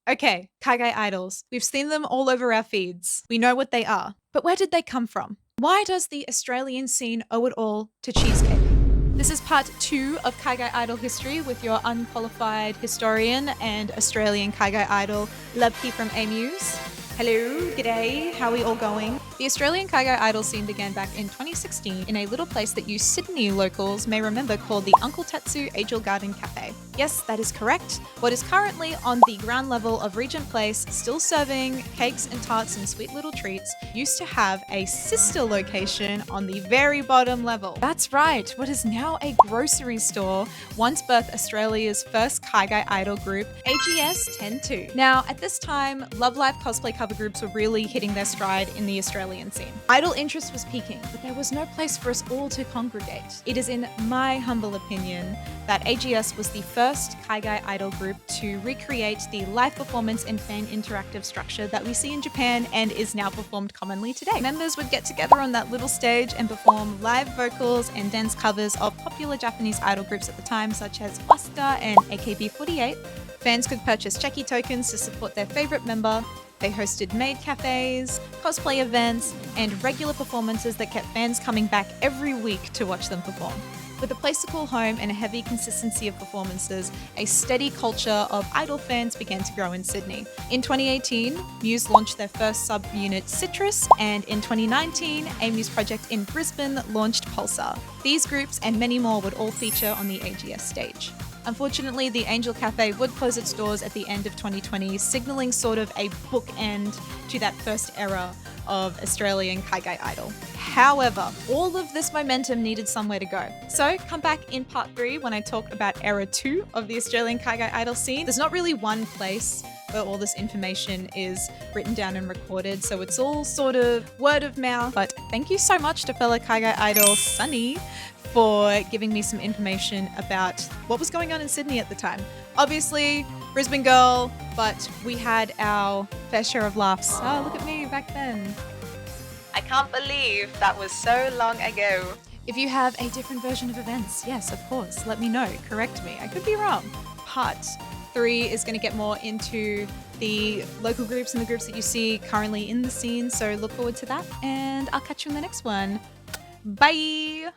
Okay, Kaigai idols. We've seen them all over our feeds. We know what they are. But where did they come from? Why does the Australian scene owe it all to cheesecake? This is part 2 of Kaigai Idol History with your unqualified historian and Australian Kaigai Idol, Labki from A-MUSE. Hello, g'day, how are we all going? The Australian Kaigai Idol scene began back in 2016 in a little place that you Sydney locals may remember called the Uncle Tatsu Angel Garden Cafe. Yes, that is correct. What is currently on the ground level of Regent Place, still serving cakes and tarts and sweet little treats, used to have a sister location on the very bottom level. That's right, what is now a grocery store once birthed Australia's first Kaigai Idol group, AGS 10-2. Now, at this time, Love Live cosplay cover groups were really hitting their stride in the Australian scene. Idol interest was peaking, but there was no place for us all to congregate. It is in my humble opinion that AGS was the first Kaigai Idol group to recreate the live performance and fan interactive structure that we see in Japan and is now performed commonly today. Members would get together on that little stage and perform live vocals and dance covers of popular Japanese idol groups at the time, such as Asuka and AKB48. Fans could purchase checky tokens to support their favorite member. They hosted maid cafes, cosplay events, and regular performances that kept fans coming back every week to watch them perform. With a place to call home and a heavy consistency of performances, a steady culture of idol fans began to grow in Sydney. In 2018, MUSE launched their first sub-unit Citrus, and in 2019, A-MUSE project in Brisbane launched Pulsar. These groups and many more would all feature on the AGS stage. Unfortunately, the Angel Cafe would close its doors at the end of 2020, signalling sort of a bookend to that first era of Australian Kaigai Idol. However, all of this momentum needed somewhere to go. So come back in part 3 when I talk about era 2 of the Australian Kaigai Idol scene. There's not really one place where all this information is written down and recorded, so it's all sort of word of mouth. But thank you so much to fellow Kaigai Idol Sunny for giving me some information about what was going on in Sydney at the time. Obviously, Brisbane girl, but we had our fair share of laughs. Oh, look at me back then. I can't believe that was so long ago. If you have a different version of events, yes, of course, let me know, correct me. I could be wrong. Part 3 is going to get more into the local groups and the groups that you see currently in the scene, so look forward to that, and I'll catch you in the next one. Bye!